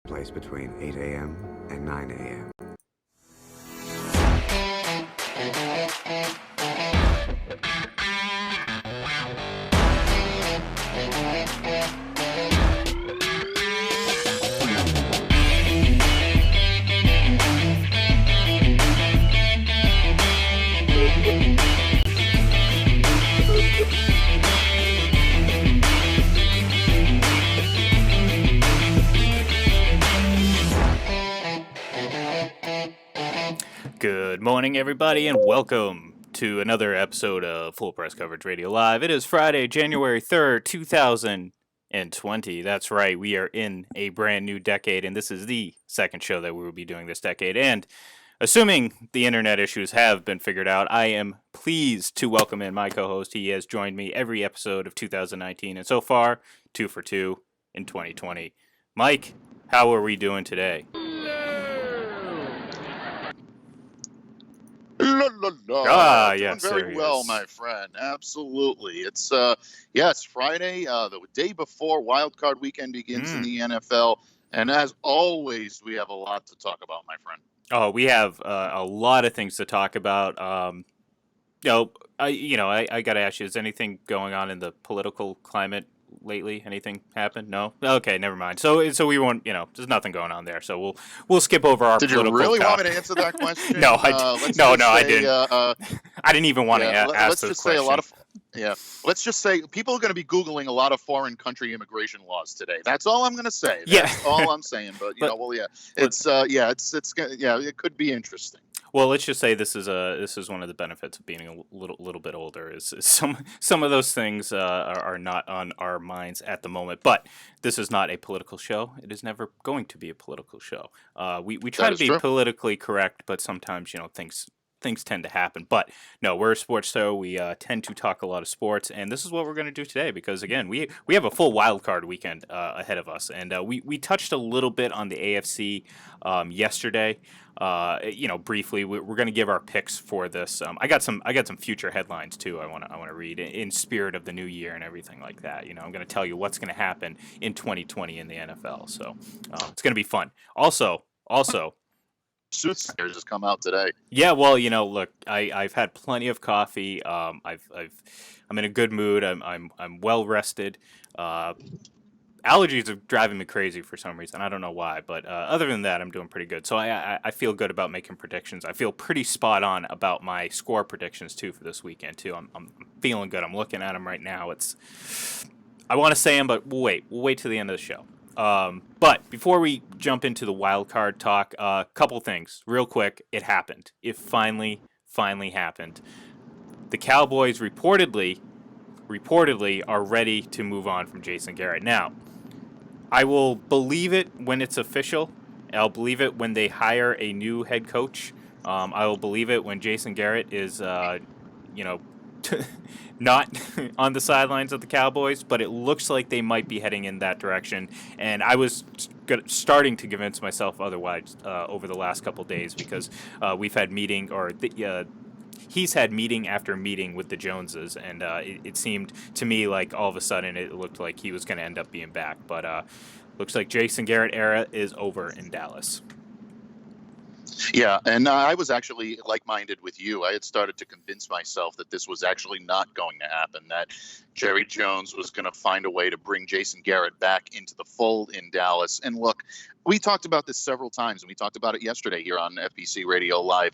place between 8 a.m. and 9 a.m. Good morning, everybody, and welcome to another episode of Full Press Coverage Radio Live. It is Friday, January 3rd, 2020. That's right, we are in a brand new decade, and this is the second show that we will be doing this decade. And assuming the internet issues have been figured out, I am pleased to welcome in my co-host. He has joined me every episode of 2019, and so far, 2 for 2 in 2020. Mike, how are we doing today? Yes, doing very well, my friend. Absolutely. It's Friday, the day before Wild Card Weekend begins in the NFL, and as always, we have a lot to talk about, my friend. Oh, we have a lot of things to talk about. I got to ask you: is anything going on in the political climate lately? Anything happened? No. Okay, never mind. So we won't. There's nothing going on there. So we'll skip over our. Did political you really topic. want me to answer that question? No, I didn't. I didn't even want to ask let's this just question. say a lot of. Yeah, let's just say people are going to be Googling a lot of foreign country immigration laws today. That's all I'm going to say. That's all I'm saying. But it could be interesting. Well, let's just say this is one of the benefits of being a little bit older. Is some of those things are not on our minds at the moment. But this is not a political show. It is never going to be a political show. We try to be politically correct, but sometimes things tend to happen. But no, we're a sports show. We tend to talk a lot of sports, and this is what we're going to do today because, again, we have a full wild card weekend ahead of us. And we touched a little bit on the AFC yesterday. Briefly, we're going to give our picks for this. I got some future headlines too. I want to read in spirit of the new year and everything like that. I'm going to tell you what's going to happen in 2020 in the NFL. So it's going to be fun. Also. Suits just come out today. Yeah, well, look, I've had plenty of coffee. I'm in a good mood. I'm well rested. Allergies are driving me crazy for some reason. I don't know why, but other than that, I'm doing pretty good. So I feel good about making predictions. I feel pretty spot on about my score predictions too for this weekend too. I'm feeling good. I'm looking at them right now. I want to say them, but we'll wait till the end of the show. But before we jump into the wild card talk, a couple things real quick. It happened. It finally happened. The Cowboys reportedly are ready to move on from Jason Garrett. Now, I will believe it when it's official. I'll believe it when they hire a new head coach. I will believe it when Jason Garrett is, not on the sidelines of the Cowboys, but it looks like they might be heading in that direction. And I was starting to convince myself otherwise over the last couple days because we've had he's had meeting after meeting with the Joneses, and it seemed to me like all of a sudden it looked like he was going to end up being back. But looks like Jason Garrett era is over in Dallas. Yeah, and I was actually like-minded with you. I had started to convince myself that this was actually not going to happen, that Jerry Jones was going to find a way to bring Jason Garrett back into the fold in Dallas. And look, we talked about this several times, and we talked about it yesterday here on FBC Radio Live.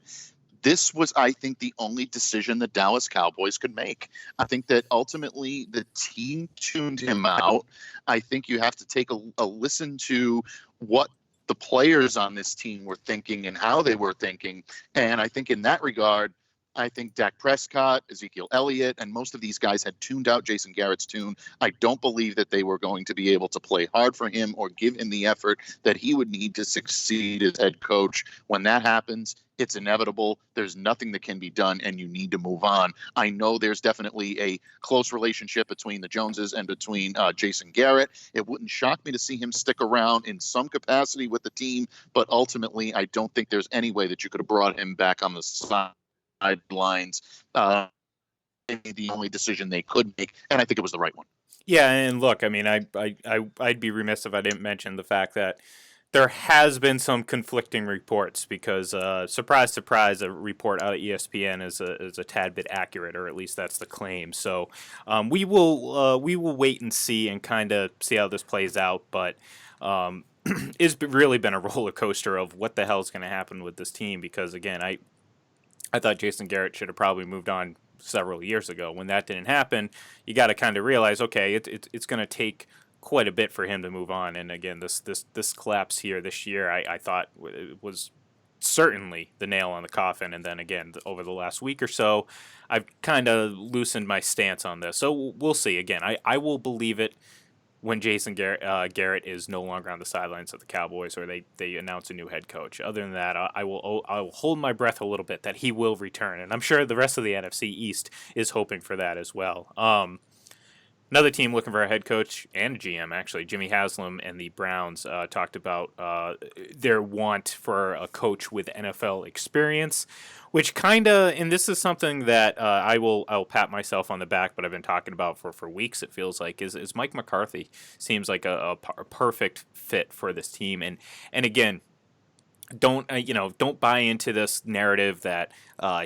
This was, I think, the only decision the Dallas Cowboys could make. I think that ultimately the team tuned him out. I think you have to take a listen to what the players on this team were thinking and how they were thinking. And I think in that regard, I think Dak Prescott, Ezekiel Elliott, and most of these guys had tuned out Jason Garrett's tune. I don't believe that they were going to be able to play hard for him or give him the effort that he would need to succeed as head coach. When that happens, it's inevitable. There's nothing that can be done, and you need to move on. I know there's definitely a close relationship between the Joneses and between Jason Garrett. It wouldn't shock me to see him stick around in some capacity with the team, but ultimately, I don't think there's any way that you could have brought him back on the sidelines. The only decision they could make, and I think it was the right one. Yeah, and look, I mean, I'd be remiss if I didn't mention the fact that there has been some conflicting reports because, surprise, surprise, a report out of ESPN is a tad bit accurate, or at least that's the claim. So we will wait and see and kind of see how this plays out. But it's really been a roller coaster of what the hell is going to happen with this team because, again, I thought Jason Garrett should have probably moved on several years ago. When that didn't happen, you got to kind of realize, okay, it's going to take quite a bit for him to move on. And again, this collapse here this year, I thought was certainly the nail on the coffin. And then again, over the last week or so, I've kind of loosened my stance on this. So we'll see. Again, I will believe it when Jason Garrett is no longer on the sidelines of the Cowboys or they announce a new head coach. Other than that, I will hold my breath a little bit that he will return. And I'm sure the rest of the NFC East is hoping for that as well. Another team looking for a head coach and a GM, actually, Jimmy Haslam and the Browns talked about their want for a coach with NFL experience, which kind of, and this is something that I'll pat myself on the back, but I've been talking about for weeks, it feels like, is Mike McCarthy seems like a perfect fit for this team. And again, don't buy into this narrative that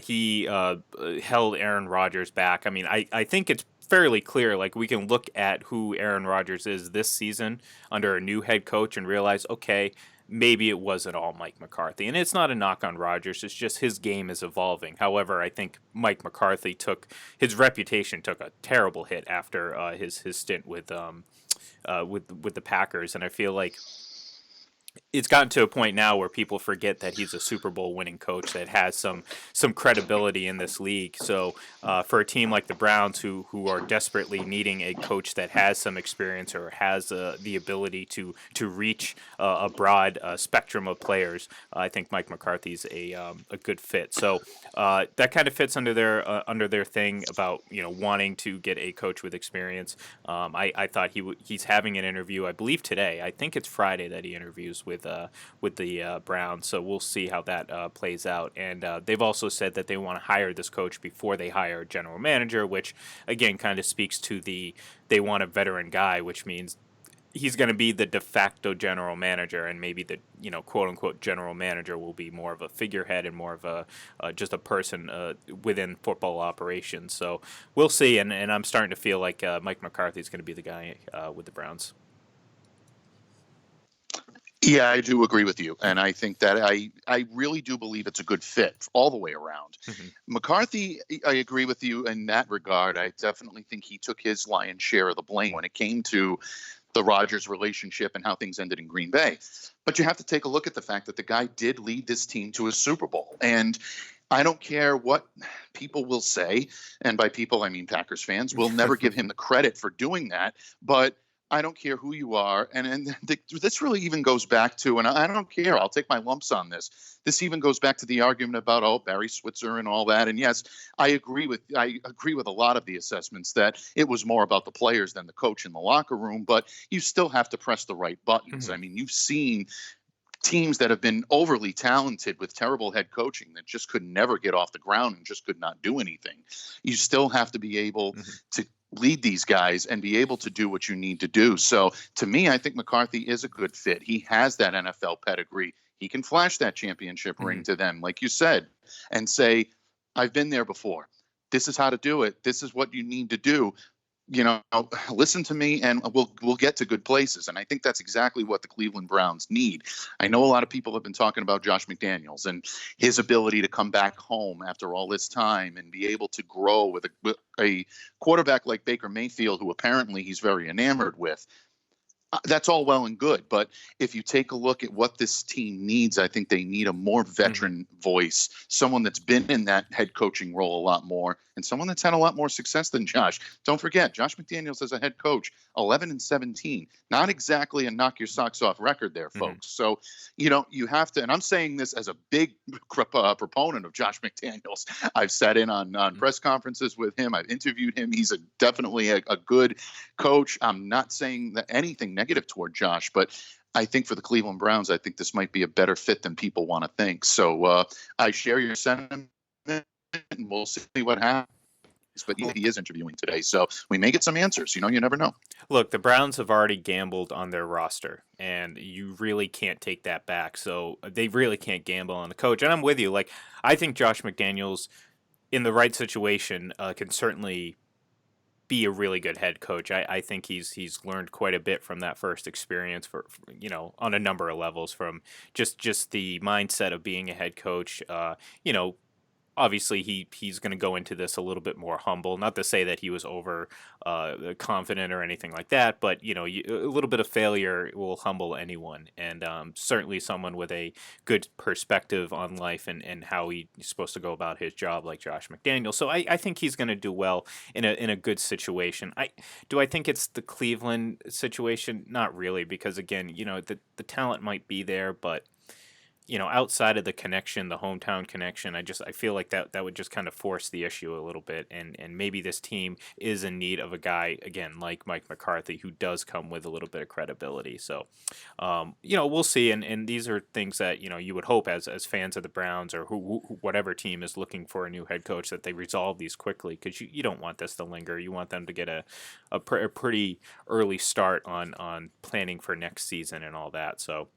he held Aaron Rodgers back. I mean, I think it's fairly clear. Like, we can look at who Aaron Rodgers is this season under a new head coach and realize, okay, maybe it wasn't all Mike McCarthy. And it's not a knock on Rodgers. It's just his game is evolving. However, I think Mike McCarthy his reputation took a terrible hit after his stint with the Packers. And I feel like it's gotten to a point now where people forget that he's a Super Bowl winning coach that has some credibility in this league. So for a team like the Browns who are desperately needing a coach that has some experience or has the ability to reach a broad spectrum of players, I think Mike McCarthy's a good fit. So that kind of fits under their thing about wanting to get a coach with experience. I thought he's having an interview, I believe today. I think it's Friday that he interviews with the Browns, so we'll see how that plays out. And they've also said that they want to hire this coach before they hire a general manager, which again kind of speaks to they want a veteran guy, which means he's going to be the de facto general manager, and maybe the quote unquote general manager will be more of a figurehead and more of a just a person within football operations. So we'll see, and I'm starting to feel like Mike McCarthy is going to be the guy with the Browns. Yeah, I do agree with you. And I think that I really do believe it's a good fit all the way around. Mm-hmm. McCarthy, I agree with you in that regard. I definitely think he took his lion's share of the blame when it came to the Rodgers relationship and how things ended in Green Bay. But you have to take a look at the fact that the guy did lead this team to a Super Bowl. And I don't care what people will say. And by people, I mean Packers fans. We'll never give him the credit for doing that. But I don't care who you are. And this really even goes back to, and I don't care, I'll take my lumps on this. This even goes back to the argument about, Barry Switzer and all that. And yes, I agree with a lot of the assessments that it was more about the players than the coach in the locker room, but you still have to press the right buttons. Mm-hmm. I mean, you've seen teams that have been overly talented with terrible head coaching that just could never get off the ground and just could not do anything. You still have to be able to lead these guys and be able to do what you need to do. So to me, I think McCarthy is a good fit. He has that NFL pedigree. He can flash that championship ring to them, like you said, and say, I've been there before. This is how to do it. This is what you need to do. Listen to me and we'll get to good places. And I think that's exactly what the Cleveland Browns need. I know a lot of people have been talking about Josh McDaniels and his ability to come back home after all this time and be able to grow with a quarterback like Baker Mayfield, who apparently he's very enamored with. That's all well and good. But if you take a look at what this team needs, I think they need a more veteran voice, someone that's been in that head coaching role a lot more, and someone that's had a lot more success than Josh. Don't forget, Josh McDaniels as a head coach, 11-17, not exactly a knock your socks off record there, folks. So, you have to, and I'm saying this as a big proponent of Josh McDaniels. I've sat in on press conferences with him. I've interviewed him. He's definitely a good coach. I'm not saying that anything negative toward Josh, but I think for the Cleveland Browns, I think this might be a better fit than people want to think. So I share your sentiment, and we'll see what happens. but he is interviewing today. So we may get some answers. You never know. Look, the Browns have already gambled on their roster, and you really can't take that back. So they really can't gamble on the coach. And I'm with you. Like, I think Josh McDaniels, in the right situation, can certainly be a really good head coach. I think he's learned quite a bit from that first experience for on a number of levels, from just the mindset of being a head coach. Obviously he's going to go into this a little bit more humble. Not to say that he was over confident or anything like that, but a little bit of failure will humble anyone, and certainly someone with a good perspective on life and how he's supposed to go about his job, like Josh McDaniels. So I think he's going to do well in a good situation. I think it's the Cleveland situation? Not really, because again, the talent might be there, but outside of the connection, the hometown connection, I feel like that would just kind of force the issue a little bit, and maybe this team is in need of a guy again like Mike McCarthy, who does come with a little bit of credibility. So, we'll see, and these are things that you would hope as fans of the Browns or whatever team is looking for a new head coach, that they resolve these quickly, because you don't want this to linger. You want them to get a pretty early start on planning for next season and all that. So.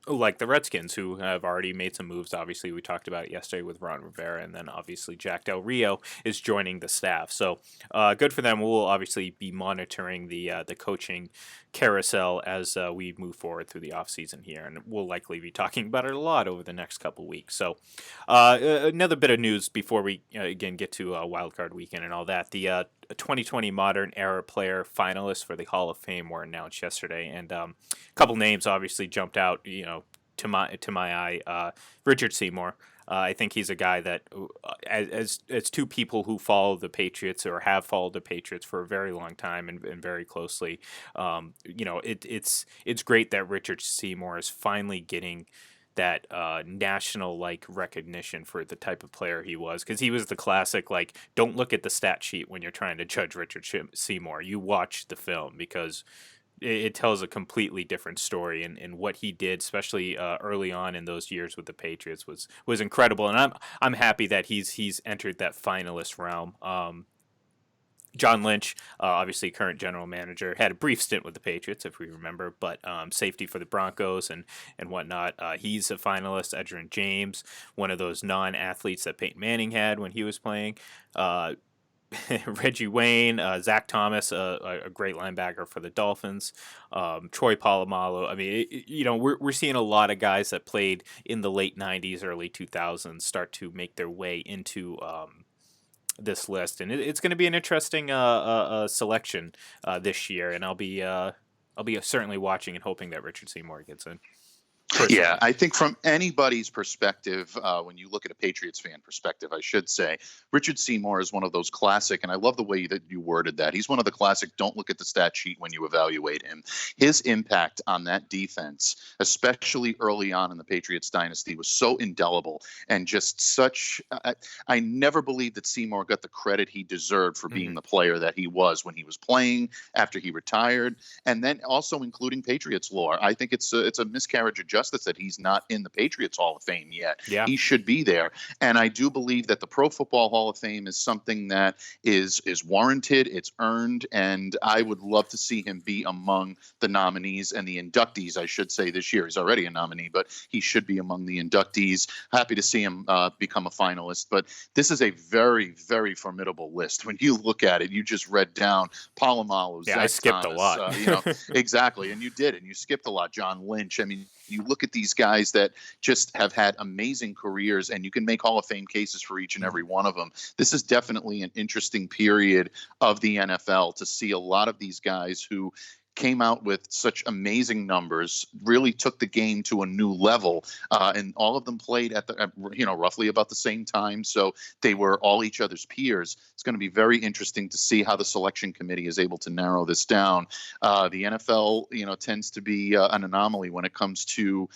Like the Redskins, who have already made some moves. Obviously, we talked about it yesterday with Ron Rivera, and then obviously Jack Del Rio is joining the staff. So good for them. We'll obviously be monitoring the coaching carousel as we move forward through the offseason here, and we'll likely be talking about it a lot over the next couple weeks. So another bit of news before we again get to Wildcard Weekend and all that. The 2020 Modern Era Player finalists for the Hall of Fame were announced yesterday, and a couple names obviously jumped out, to my eye. Richard Seymour. I think he's a guy that, as two people who follow the Patriots or have followed the Patriots for a very long time and very closely, it's great that Richard Seymour is finally getting that national recognition for the type of player he was, because he was the classic don't look at the stat sheet when you're trying to judge Richard Seymour. You watch the film, because it tells a completely different story, and what he did, especially early on in those years with the Patriots, was incredible. And I'm happy that he's entered that finalist realm. John Lynch, obviously current general manager, had a brief stint with the Patriots, if we remember, but safety for the Broncos and whatnot. He's a finalist. Edgerrin James, one of those non-athletes that Peyton Manning had when he was playing. Reggie Wayne, Zach Thomas, a great linebacker for the Dolphins, Troy Polamalu. I mean, we're seeing a lot of guys that played in the late 90s, early 2000s start to make their way into this list, and it's going to be an interesting selection this year, and I'll be certainly watching and hoping that Richard Seymour gets in. Personally. Yeah, I think from anybody's perspective, when you look at a Patriots fan perspective, I should say, Richard Seymour is one of those classic, and I love the way that you worded that. He's one of the classic, don't look at the stat sheet when you evaluate him. His impact on that defense, especially early on in the Patriots dynasty, was so indelible and just such I never believed that Seymour got the credit he deserved for being the player that he was when he was playing, after he retired, and then also including Patriots lore. I think it's a miscarriage of justice that he's not in the Patriots Hall of Fame yet. Yeah. He should be there. And I do believe that the Pro Football Hall of Fame is something that is warranted, it's earned, and I would love to see him be among the nominees and the inductees, I should say, this year. He's already a nominee, but he should be among the inductees. Happy to see him become a finalist. But this is a very, very formidable list. When you look at it, you just read down Polamalu, Yeah, Zach I skipped Thomas, a lot. Exactly. And you did, and you skipped a lot. John Lynch. I mean, you look at these guys that just have had amazing careers, and you can make Hall of Fame cases for each and every one of them. This is definitely an interesting period of the NFL to see a lot of these guys who came out with such amazing numbers, really took the game to a new level, and all of them played at roughly about the same time, so they were all each other's peers. It's going to be very interesting to see how the selection committee is able to narrow this down. The NFL, tends to be an anomaly when it comes to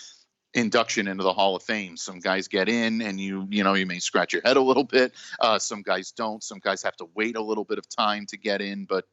induction into the Hall of Fame. Some guys get in, and you may scratch your head a little bit. Some guys don't. Some guys have to wait a little bit of time to get in. But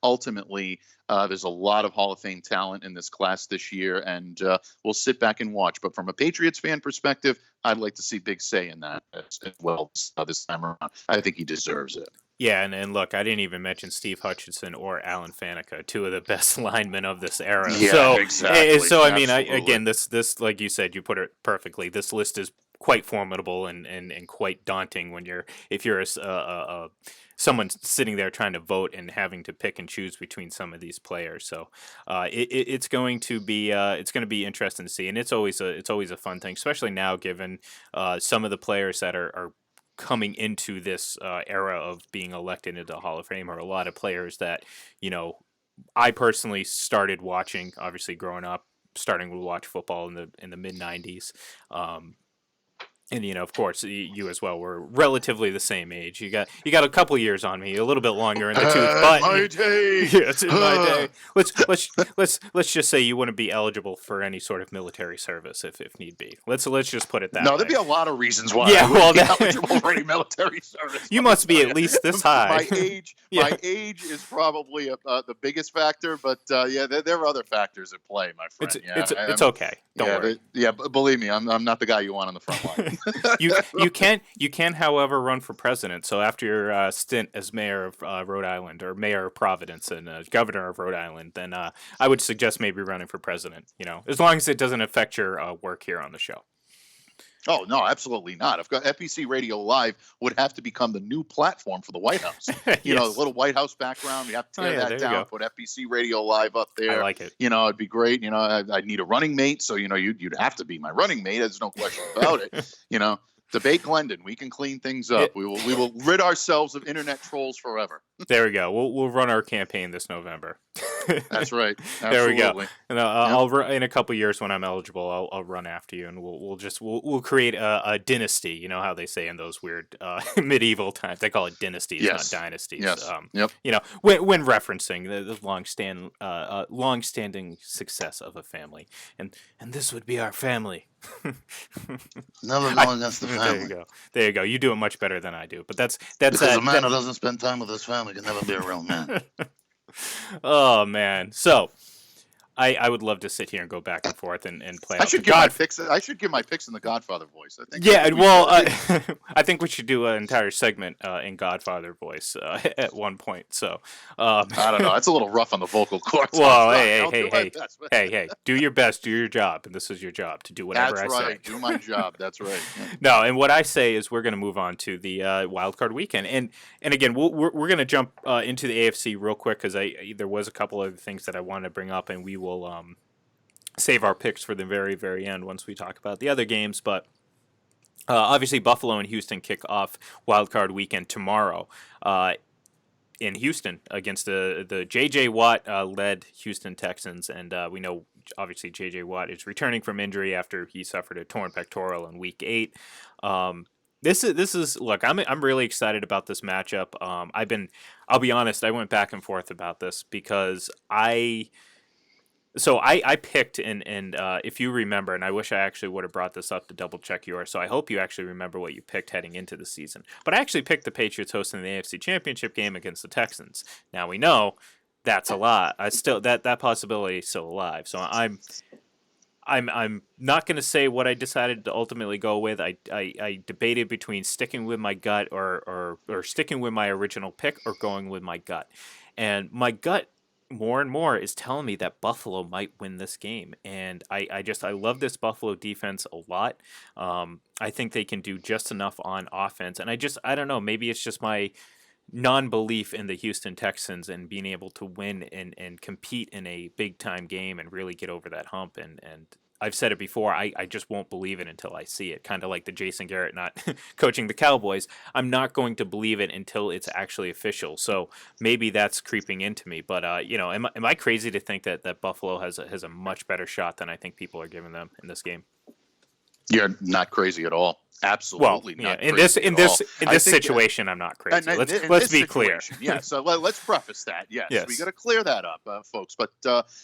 ultimately, there's a lot of Hall of Fame talent in this class this year, and we'll sit back and watch. But from a Patriots fan perspective, I'd like to see Big Say in that as well this time around. I think he deserves it. Yeah, and look, I didn't even mention Steve Hutchinson or Alan Faneca, two of the best linemen of this era. Yeah, exactly. So I mean, Absolutely. again, this like you said, you put it perfectly. This list is quite formidable and quite daunting when if you're someone sitting there trying to vote and having to pick and choose between some of these players. So it's going to be interesting to see, and it's always a fun thing, especially now given some of the players that are coming into this era of being elected into the Hall of Fame are a lot of players that, you know, I personally started watching, obviously growing up, starting to watch football in the mid 90s. And of course, you as well were relatively the same age. You got a couple years on me, a little bit longer in the tooth, but My day. yes, in my day. Let's just say you wouldn't be eligible for any sort of military service if need be. Let's just put it that No, way. there'd be a lot of reasons why Yeah, I well, wouldn't be that- eligible for any military service. You let me must be tell at ya. least this high. Yeah. My age is probably the biggest factor, but yeah, there are other factors at play, my friend. It's okay. Don't worry. But believe me, I'm not the guy you want on the front line. You can, however, run for president. So after your stint as mayor of Rhode Island or mayor of Providence and governor of Rhode Island, then I would suggest maybe running for president. As long as it doesn't affect your work here on the show. Oh, no, absolutely not. I've got FPC Radio Live would have to become the new platform for the White House. You know, Yes. the little White House background. We have to tear there that you down, go. put FPC Radio Live up there. I like it. It'd be great. I'd need a running mate. So, you'd have to be my running mate. There's no question about it. Debate Glendon. We can clean things up. We will rid ourselves of internet trolls forever. There we go. We'll run our campaign this November. That's right. Absolutely. There we go. And I'll in a couple years when I'm eligible, I'll run after you, and we'll create a dynasty. You know how they say in those weird medieval times, they call it dynasties, Yes. not dynasties. Yes. Yep. When referencing the long-standing success of a family, and this would be our family. Never go against the There you family. go. There you go. You do it much better than I do. But that's Because a man who doesn't spend time with his family can never be a real man. Oh man. So I would love to sit here and go back and forth and play I out should the give my God. picks. I should give my picks in the Godfather voice. I think. Yeah, we well, should. I think we should do an entire segment in Godfather voice at one point. So, I don't know. That's a little rough on the vocal cords. well, I'll hey, do my best, but- hey, do your best, do your job, and this is your job to do whatever That's I right. say. Do my job. That's right. Yeah. No, and what I say is we're going to move on to the wild card weekend, and again we're going to jump into the AFC real quick because there was a couple of things that I wanted to bring up, and we will save our picks for the very, very end once we talk about the other games. But obviously, Buffalo and Houston kick off Wild Card Weekend tomorrow in Houston against the J.J. Watt led Houston Texans, and we know obviously J.J. Watt is returning from injury after he suffered a torn pectoral in Week 8. This is look. I'm really excited about this matchup. I'll be honest. I went back and forth about this because I picked, and if you remember, and I wish I actually would have brought this up to double check yours, so I hope you actually remember what you picked heading into the season. But I actually picked the Patriots hosting the AFC Championship game against the Texans. Now we know that's a lot. That possibility is still alive. So I'm not going to say what I decided to ultimately go with. I debated between sticking with my gut or sticking with my original pick or going with my gut. And my gut more and more is telling me that Buffalo might win this game. And I love this Buffalo defense a lot. I think they can do just enough on offense. And I don't know, maybe it's just my non-belief in the Houston Texans and being able to win and compete in a big-time game and really get over that hump. And I've said it before, I just won't believe it until I see it. Kind of like the Jason Garrett not coaching the Cowboys. I'm not going to believe it until it's actually official. So maybe that's creeping into me. But, am I crazy to think that Buffalo has a much better shot than I think people are giving them in this game? You're not crazy at all. Absolutely not. In crazy this at all. I think, situation, I'm not crazy. and in Let's this be clear. situation, yeah, so let's preface that. Yes, Yes. we got to clear that up, folks. But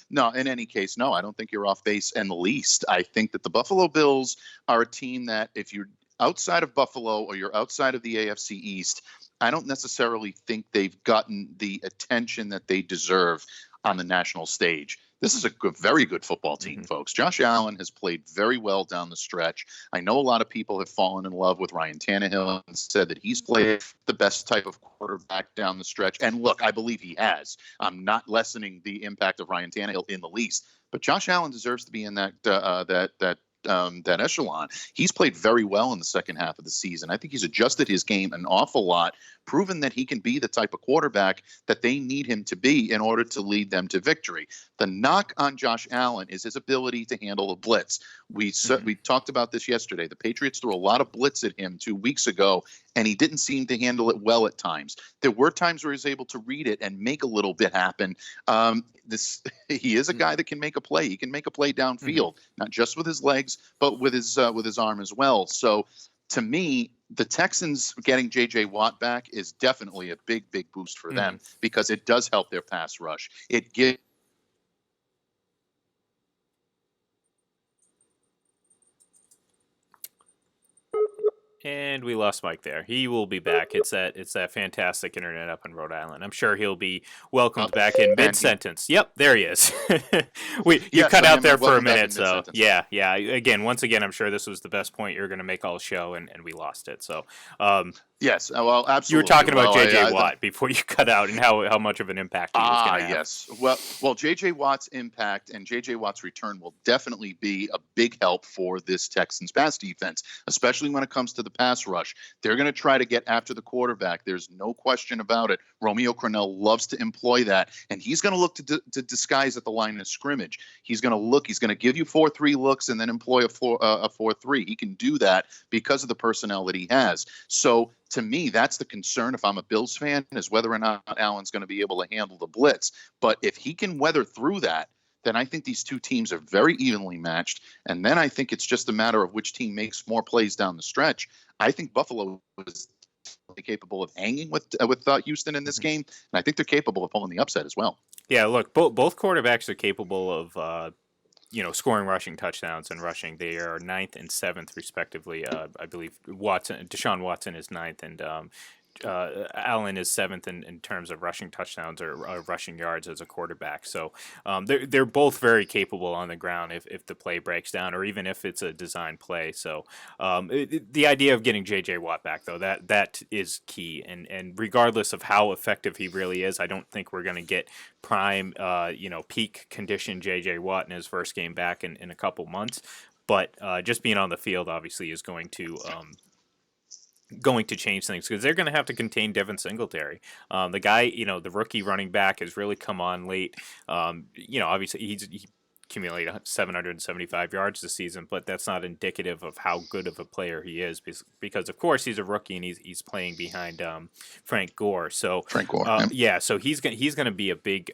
no, in any case, no, I don't think you're off base in the least. I think that the Buffalo Bills are a team that if you're outside of Buffalo or you're outside of the AFC East, I don't necessarily think they've gotten the attention that they deserve on the national stage. This is a good, very good football team, folks. Josh Allen has played very well down the stretch. I know a lot of people have fallen in love with Ryan Tannehill and said that he's played the best type of quarterback down the stretch. And look, I believe he has. I'm not lessening the impact of Ryan Tannehill in the least, but Josh Allen deserves to be in that echelon. He's played very well in the second half of the season. I think he's adjusted his game an awful lot, proven that he can be the type of quarterback that they need him to be in order to lead them to victory. The knock on Josh Allen is his ability to handle the blitz. We talked about this yesterday. The Patriots threw a lot of blitz at him 2 weeks ago, and he didn't seem to handle it well at times. There were times where he was able to read it and make a little bit happen. He is a guy that can make a play. He can make a play downfield, not just with his legs, but with his arm as well. So to me, the Texans getting J.J. Watt back is definitely a big, big boost for them because it does help their pass rush. It gives And we lost Mike there. He will be back. It's that fantastic internet up in Rhode Island. I'm sure he'll be welcomed back in mid-sentence. Yep, there he is. You cut out there for a minute, so yeah. Once again, I'm sure this was the best point you're going to make all show, and we lost it. So yes, well, absolutely. You were talking about J.J. Watt before you cut out, and how much of an impact he was going to have. Yes. Well, J.J. Watt's impact and J.J. Watt's return will definitely be a big help for this Texans pass defense, especially when it comes to the pass rush. They're going to try to get after the quarterback. There's no question about it. Romeo Crennel loves to employ that, and he's going to look to disguise at the line of scrimmage. He's going to give you 4-3 looks and then employ a 4-3. He can do that because of the personnel that he has. So to me, that's the concern if I'm a Bills fan, is whether or not Allen's going to be able to handle the blitz. But if he can weather through that, then I think these two teams are very evenly matched. And then I think it's just a matter of which team makes more plays down the stretch. I think Buffalo is capable of hanging with Houston in this game, and I think they're capable of pulling the upset as well. Yeah, look, both quarterbacks are capable of scoring rushing touchdowns and rushing. They are 9th and 7th respectively. I believe Deshaun Watson is 9th, and Allen is 7th in terms of rushing touchdowns or rushing yards as a quarterback. So they're both very capable on the ground if the play breaks down or even if it's a design play. So the idea of getting J.J. Watt back, though, that is key. And regardless of how effective he really is, I don't think we're going to get prime, peak condition J.J. Watt in his first game back in a couple months. But just being on the field, obviously, is going to change things because they're going to have to contain Devin Singletary. The guy, the rookie running back has really come on late. Obviously he accumulated 775 yards this season, but that's not indicative of how good of a player he is because of course he's a rookie and he's playing behind Frank Gore. So so he's going to be a big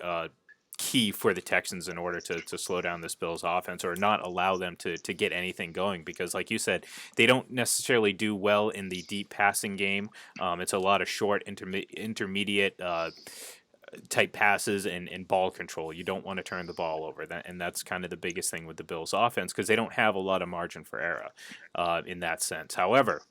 key for the Texans in order to slow down this Bills offense or not allow them to get anything going because like you said, they don't necessarily do well in the deep passing game. It's a lot of short intermediate type passes and ball control. You don't want to turn the ball over, and that's kind of the biggest thing with the Bills offense because they don't have a lot of margin for error in that sense. However,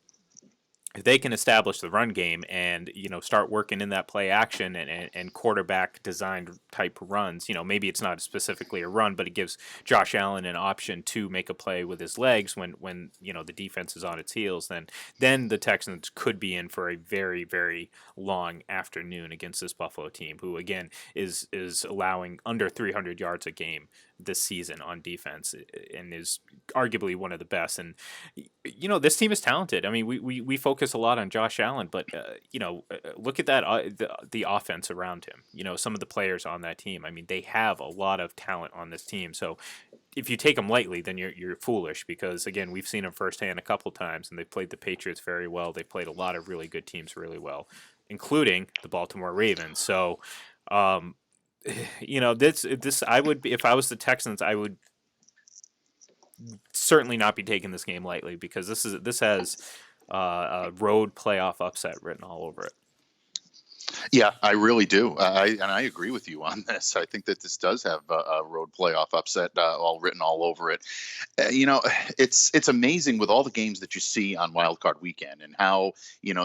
if they can establish the run game and start working in that play action and quarterback designed type runs, maybe it's not specifically a run, but it gives Josh Allen an option to make a play with his legs when the defense is on its heels, then the Texans could be in for a very, very long afternoon against this Buffalo team, who again is allowing under 300 yards a game this season on defense and is arguably one of the best. And this team is talented. I mean, we focus a lot on Josh Allen, but look at that the offense around him. Some of the players on that team. I mean, they have a lot of talent on this team. So if you take them lightly, then you're foolish because again, we've seen them firsthand a couple times, and they've played the Patriots very well. They've played a lot of really good teams really well, including the Baltimore Ravens. So. This I would be if I was the Texans, I would certainly not be taking this game lightly because this has a road playoff upset written all over it. Yeah, I really do. I agree with you on this. I think that this does have a road playoff upset all written all over it. You know, it's amazing with all the games that you see on Wild Card Weekend and how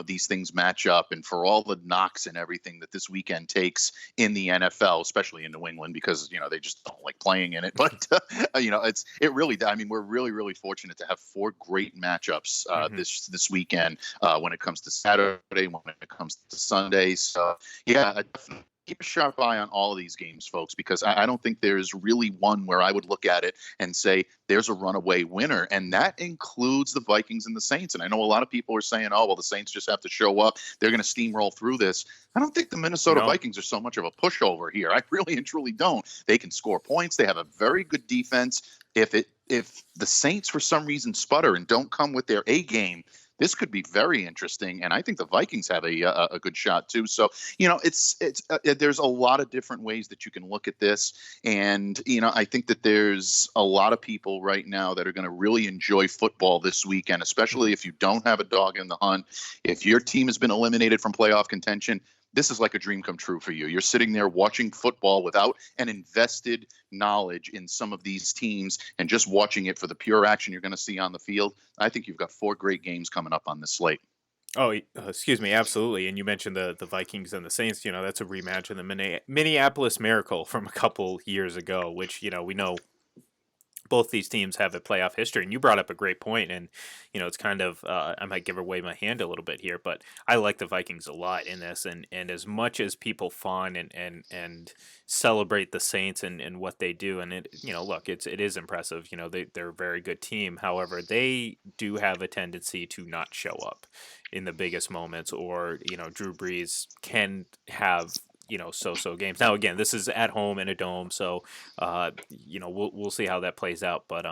these things match up, and for all the knocks and everything that this weekend takes in the NFL, especially in New England, because they just don't like playing in it. But it really. I mean, we're really fortunate to have four great matchups this weekend when it comes to Saturday, when it comes to Sunday. So yeah, I definitely keep a sharp eye on all of these games, folks, because I don't think there's really one where I would look at it and say there's a runaway winner, and that includes the Vikings and the Saints. And I know a lot of people are saying, oh, well, the Saints just have to show up. They're going to steamroll through this. I don't think the Minnesota Vikings are so much of a pushover here. I really and truly don't. They can score points. They have a very good defense. If the Saints for some reason sputter and don't come with their A game, this could be very interesting, and I think the Vikings have a good shot too. So it's there's a lot of different ways that you can look at this, and I think that there's a lot of people right now that are going to really enjoy football this weekend, especially if you don't have a dog in the hunt. If your team has been eliminated from playoff contention, this is like a dream come true for you. You're sitting there watching football without an invested knowledge in some of these teams and just watching it for the pure action you're going to see on the field. I think you've got four great games coming up on this slate. Oh, excuse me, absolutely. And you mentioned the Vikings and the Saints. That's a rematch of the Minneapolis Miracle from a couple years ago, which we know both these teams have a playoff history. And you brought up a great point, and it's kind of I might give away my hand a little bit here, but I like the Vikings a lot in this, and as much as people fawn and celebrate the Saints and what they do, and it look, it is impressive. They're a very good team. However, they do have a tendency to not show up in the biggest moments, or Drew Brees can have so games. Now again, this is at home in a dome, so we'll see how that plays out. But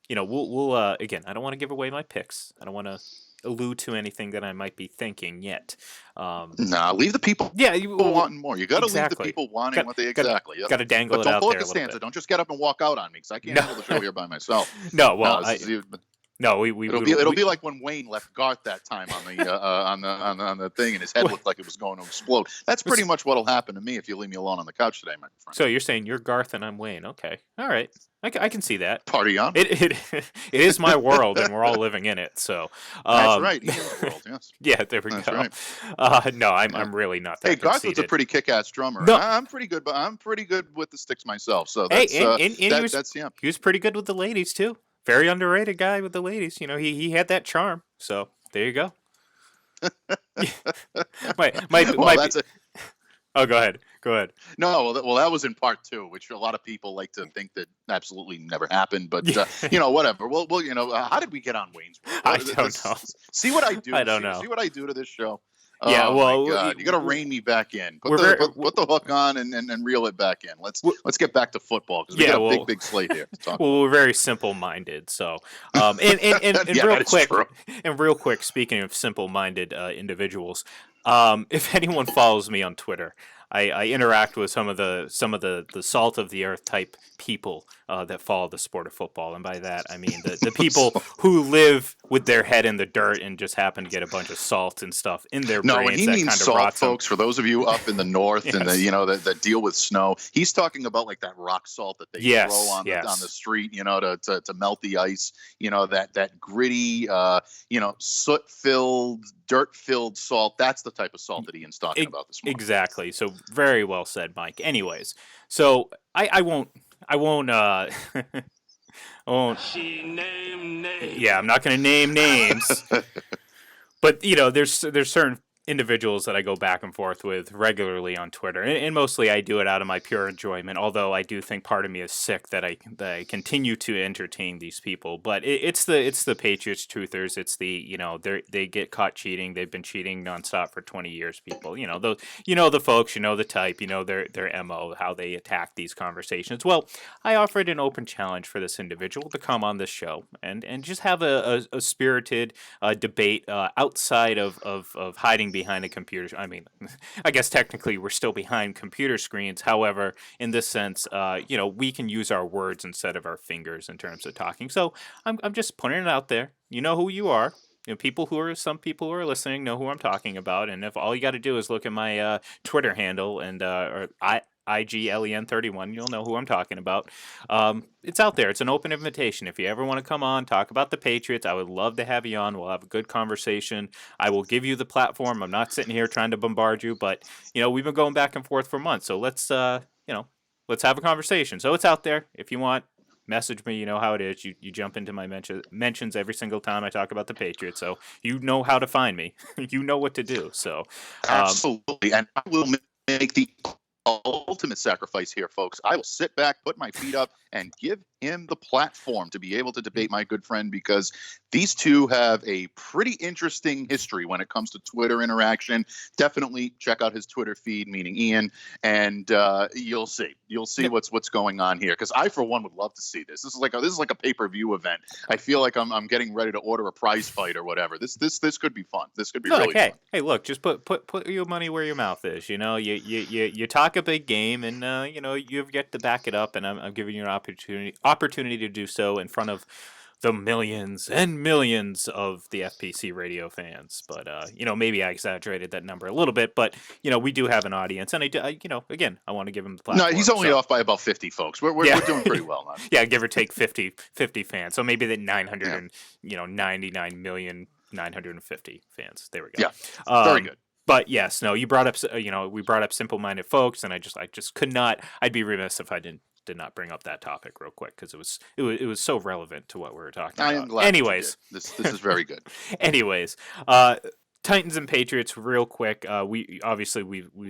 we'll again, I don't want to give away my picks. I don't want to allude to anything that I might be thinking yet. Nah, leave the people. Yeah, wanting more. You got to leave the people wanting what they exactly. Got to dangle but it don't out pull there up the stanza. Don't just get up and walk out on me, because I can't handle the show here by myself. No, well, No, it'll be like when Wayne left Garth that time on the on the thing, and his head looked like it was going to explode. That's pretty much what'll happen to me if you leave me alone on the couch today, my friend. So you're saying you're Garth and I'm Wayne? Okay, all right, I can see that. Party on. It is my world, and we're all living in it. So that's right, Ian's world. Yes. Yeah, there we go. Right. No, I'm really not that. Hey, Garth was a pretty kick-ass drummer. No. I'm pretty good, but I'm pretty good with the sticks myself. So that's, that's yeah. He was pretty good with the ladies too. Very underrated guy with the ladies. He had that charm. So there you go. Oh, go ahead. No, well, that was in part two, which a lot of people like to think that absolutely never happened. But whatever. Well, how did we get on Wayne's World? I don't know. See what I do. I don't know. See what I do to this show. Yeah, well, my God. You got to rein me back in. Put the hook on and reel it back in. Let's get back to football, because we got a big slate here to talk about. We're very simple-minded. So, and real quick, speaking of simple-minded individuals, if anyone follows me on Twitter, I interact with some of the salt of the earth type people that follow the sport of football, and by that I mean the people who live with their head in the dirt and just happen to get a bunch of salt and stuff in their brains. No, when he means salt, folks, for those of you up in the north yes. and that deal with snow, he's talking about like that rock salt that they throw on the street, to melt the ice. That gritty, soot-filled, dirt-filled salt. That's the type of salt that Ian's talking about this morning. Exactly. So very well said, Mike. Anyways, so I won't. I won't. Yeah, I'm not going to name names. But there's certain individuals that I go back and forth with regularly on Twitter, and mostly I do it out of my pure enjoyment, although I do think part of me is sick that I continue to entertain these people. But it's the Patriots truthers. It's the they get caught cheating. They've been cheating nonstop for 20 years. People, the folks, the type, their MO, how they attack these conversations. Well, I offered an open challenge for this individual to come on this show and just have a spirited debate outside of hiding behind a computer. I mean, I guess technically we're still behind computer screens. However, in this sense, we can use our words instead of our fingers in terms of talking. So I'm just putting it out there. You know who you are. some people who are listening know who I'm talking about, and if all you got to do is look at my Twitter handle and or IGLEN31, you'll know who I'm talking about. It's out there. It's an open invitation. If you ever want to come on, talk about the Patriots, I would love to have you on. We'll have a good conversation. I will give you the platform. I'm not sitting here trying to bombard you, but we've been going back and forth for months. So let's let's have a conversation. So it's out there. If you want, message me. You know how it is. You jump into my mentions every single time I talk about the Patriots. So you know how to find me. You know what to do. So absolutely, and I will make the ultimate sacrifice here, folks. I will sit back, put my feet up, and give him the platform to be able to debate my good friend, because these two have a pretty interesting history when it comes to Twitter interaction. Definitely check out his Twitter feed, meaning Ian, and you'll see what's going on here. Because I, for one, would love to see this. This is like a pay-per-view event. I feel like I'm getting ready to order a prize fight or whatever. This could be fun. This could be really fun. Hey, look, just put your money where your mouth is. You talk a big game, and you've yet to back it up, and I'm giving you an opportunity to do so in front of the millions and millions of the FPC radio fans. But maybe I exaggerated that number a little bit, but we do have an audience, and again, I want to give him the platform. No, he's only off by about 50 folks. We're doing pretty well now. Yeah, give or take 50 fans. So maybe the 999,950 fans. There we go. Yeah, very good. But yes, no, you brought up, we brought up simple-minded folks, and I just could not. I'd be remiss if I did not bring up that topic real quick, because it was so relevant to what we were talking about. I am glad. Anyways, this is very good. Anyways, Titans and Patriots, real quick. We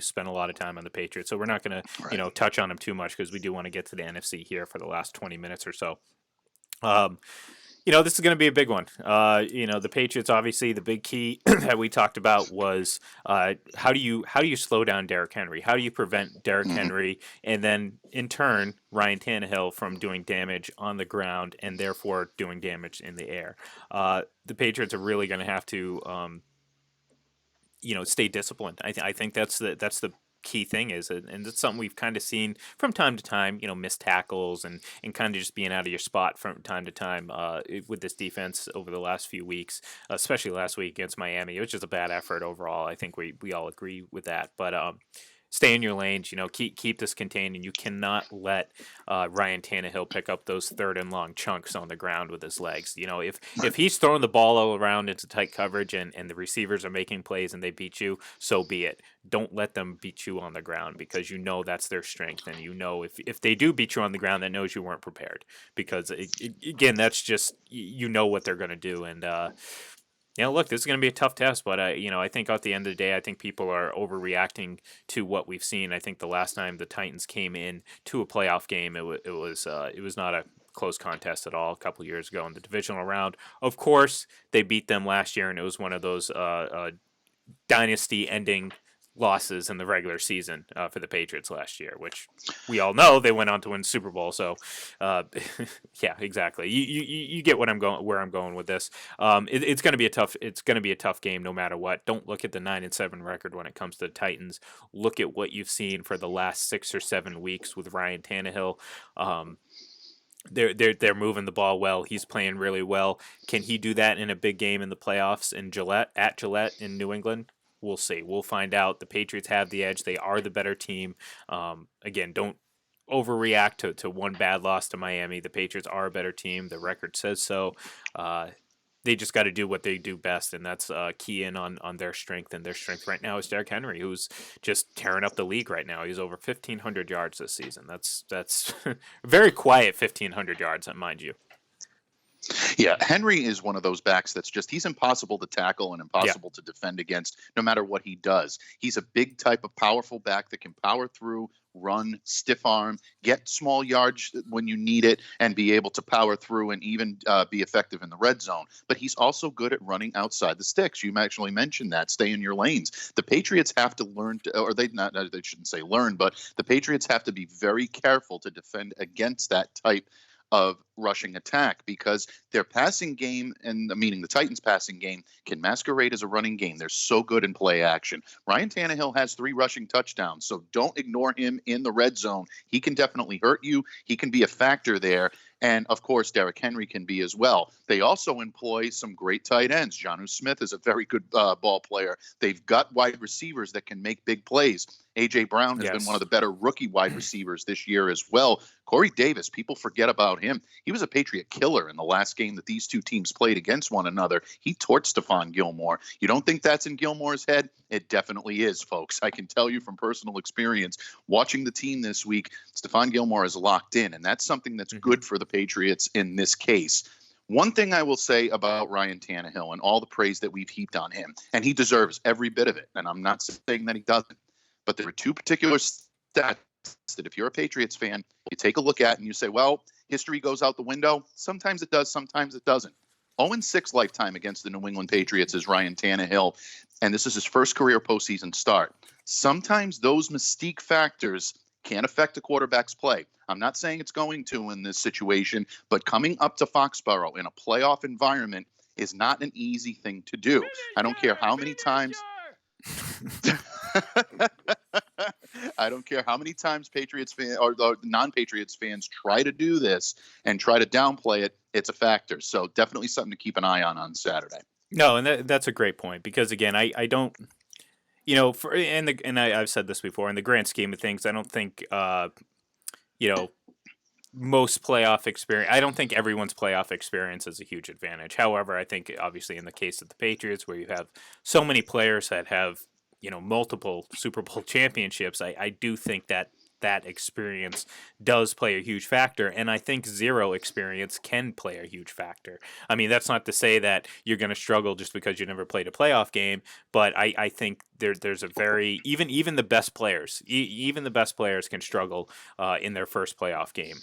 spent a lot of time on the Patriots, so we're not going to touch on them too much, because we do want to get to the NFC here for the last 20 minutes or so. This is going to be a big one. The Patriots, obviously, the big key that we talked about was how do you slow down Derrick Henry? How do you prevent Derrick Henry, and then in turn Ryan Tannehill, from doing damage on the ground and therefore doing damage in the air? The Patriots are really going to have to stay disciplined. I think that's the key thing is, and it's something we've kind of seen from time to time, missed tackles and kind of just being out of your spot from time to time with this defense over the last few weeks, especially last week against Miami. It was just a bad effort overall. I think we all agree with that. But stay in your lanes, keep this contained, and you cannot let Ryan Tannehill pick up those third and long chunks on the ground with his legs. If he's throwing the ball all around into tight coverage and the receivers are making plays and they beat you, so be it. Don't let them beat you on the ground, because that's their strength, and if they do beat you on the ground, that knows you weren't prepared, because again, that's just what they're going to do. And look, this is going to be a tough test, but I think at the end of the day, I think people are overreacting to what we've seen. I think the last time the Titans came in to a playoff game, it was not a close contest at all a couple of years ago in the divisional round. Of course, they beat them last year, and it was one of those dynasty-ending losses in the regular season for the Patriots last year, which we all know they went on to win Super Bowl. So, yeah, exactly. You get where I'm going with this. It's going to be a tough game no matter what. Don't look at the 9-7 record when it comes to the Titans. Look at what you've seen for the last 6 or 7 weeks with Ryan Tannehill. They're moving the ball well. He's playing really well. Can he do that in a big game in the playoffs in Gillette in New England? We'll see. We'll find out. The Patriots have the edge. They are the better team. Again, don't overreact to one bad loss to Miami. The Patriots are a better team. The record says so. They just got to do what they do best, and that's key in on their strength. And their strength right now is Derrick Henry, who's just tearing up the league right now. He's over 1,500 yards this season. That's very quiet 1,500 yards, mind you. Yeah, Henry is one of those backs that's he's impossible to tackle and impossible to defend against no matter what he does. He's a big type of powerful back that can power through, run, stiff arm, get small yards when you need it, and be able to power through and even be effective in the red zone. But he's also good at running outside the sticks. You actually mentioned that. Stay in your lanes. The Patriots have to learn they shouldn't say learn, but the Patriots have to be very careful to defend against that type of rushing attack, because their passing game, and meaning the Titans passing game, can masquerade as a running game. They're so good in play action. Ryan Tannehill has 3 rushing touchdowns, so don't ignore him in the red zone. He can definitely hurt you. He can be a factor there. And of course, Derrick Henry can be as well. They also employ some great tight ends. Jonnu Smith is a very good ball player. They've got wide receivers that can make big plays. A.J. Brown has been one of the better rookie wide receivers this year as well. Corey Davis, people forget about him. He was a Patriot killer in the last game that these two teams played against one another. He torched Stephon Gilmore. You don't think that's in Gilmore's head? It definitely is, folks. I can tell you from personal experience, watching the team this week, Stephon Gilmore is locked in, and that's something that's good for the Patriots in this case. One thing I will say about Ryan Tannehill and all the praise that we've heaped on him, and he deserves every bit of it, and I'm not saying that he doesn't, but there are two particular stats that if you're a Patriots fan, you take a look at and you say, well, history goes out the window. Sometimes it does, sometimes it doesn't. 0-6 lifetime against the New England Patriots is Ryan Tannehill, and this is his first career postseason start. Sometimes those mystique factors can affect a quarterback's play. I'm not saying it's going to in this situation, but coming up to Foxborough in a playoff environment is not an easy thing to do. I don't care how many times... I don't care how many times Patriots fans or non-Patriots fans try to do this and try to downplay it. It's a factor. So definitely something to keep an eye on Saturday. No, and that's a great point because again, I don't, you know, I've said this before, in the grand scheme of things, I don't think, most playoff experience. I don't think everyone's playoff experience is a huge advantage. However, I think obviously in the case of the Patriots, where you have so many players that have, multiple Super Bowl championships, I do think that experience does play a huge factor, and I think zero experience can play a huge factor. I mean, that's not to say that you're going to struggle just because you never played a playoff game, but I think there's a very even the best players, even the best players can struggle in their first playoff game.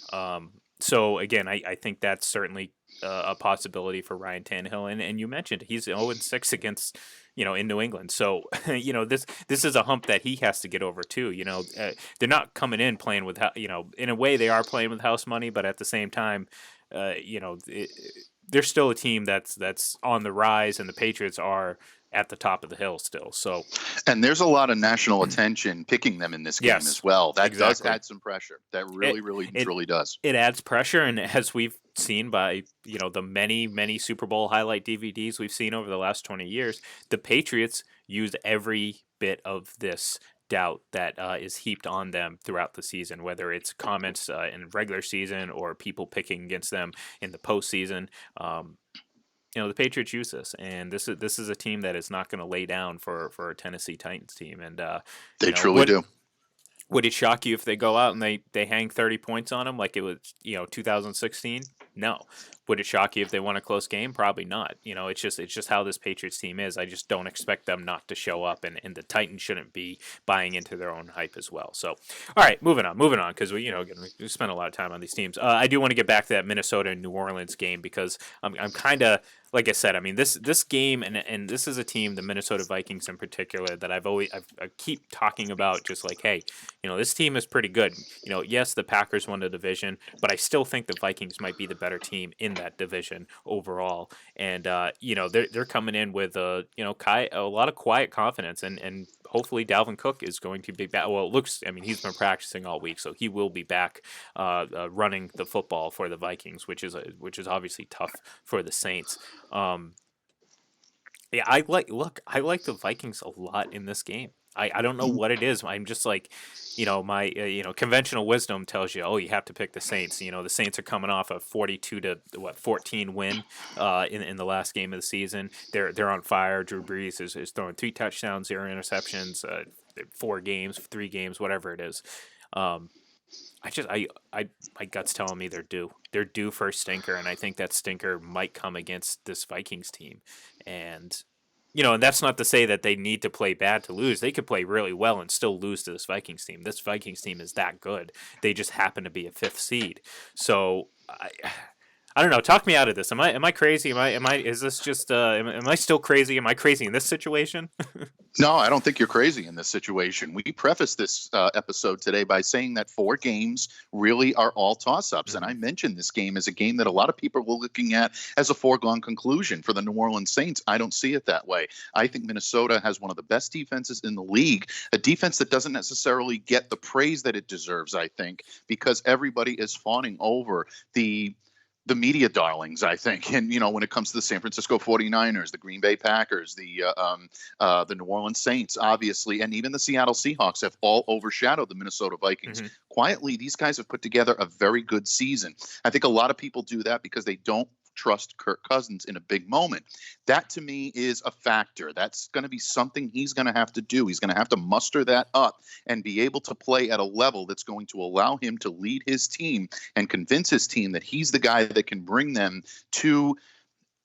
So again, I think that's certainly a possibility for Ryan Tannehill, and you mentioned he's 0-6 against. In New England. So, this is a hump that he has to get over too. They're not coming in playing with, in a way they are playing with house money, but at the same time, they're still a team that's on the rise, and the Patriots are at the top of the hill still. So, and there's a lot of national attention picking them in this game as well. That does add some pressure. That really does. It adds pressure, and as we've seen by the many Super Bowl highlight DVDs we've seen over the last 20 years, the Patriots use every bit of this doubt that is heaped on them throughout the season, whether it's comments in regular season or people picking against them in the postseason. The Patriots use this, and this is a team that is not going to lay down for a Tennessee Titans team, and they truly do. Would it shock you if they go out and they hang 30 points on them like it was 2016? No. Would it shock you if they won a close game? Probably not. It's just how this Patriots team is. I just don't expect them not to show up, and the Titans shouldn't be buying into their own hype as well. So, all right, moving on, because we spent a lot of time on these teams. I do want to get back to that Minnesota and New Orleans game because I'm kind of, like I said, I mean this game and this is a team, the Minnesota Vikings in particular, that I keep talking about, just like, hey, this team is pretty good. Yes, the Packers won the division, but I still think the Vikings might be the better team in that division overall. And they're coming in with a lot of quiet confidence, and hopefully Dalvin Cook is going to be back. Well, it looks, he's been practicing all week, so he will be back running the football for the Vikings, which is obviously tough for the Saints. I like the Vikings a lot in this game. I don't know what it is. I'm just like, my conventional wisdom tells you, you have to pick the Saints. The Saints are coming off a 42-14 win in the last game of the season. They're on fire. Drew Brees is throwing 3 touchdowns, 0 interceptions, 3 games, whatever it is. My gut's telling me they're due. They're due for a stinker, and I think that stinker might come against this Vikings team. And and that's not to say that they need to play bad to lose. They could play really well and still lose to this Vikings team. This Vikings team is that good. They just happen to be a 5th seed. So I don't know. Talk me out of this. Am I crazy? Is this just am I still crazy? Am I crazy in this situation? No, I don't think you're crazy in this situation. We prefaced this episode today by saying that 4 games really are all toss-ups. And I mentioned this game as a game that a lot of people were looking at as a foregone conclusion for the New Orleans Saints. I don't see it that way. I think Minnesota has one of the best defenses in the league, a defense that doesn't necessarily get the praise that it deserves, I think, because everybody is fawning over the the media darlings, I think. And, when it comes to the San Francisco 49ers, the Green Bay Packers, the New Orleans Saints, obviously, and even the Seattle Seahawks have all overshadowed the Minnesota Vikings. Quietly, these guys have put together a very good season. I think a lot of people do that because they don't trust Kirk Cousins in a big moment. That to me is a factor. That's going to be something he's going to have to do. He's going to have to muster that up and be able to play at a level that's going to allow him to lead his team and convince his team that he's the guy that can bring them to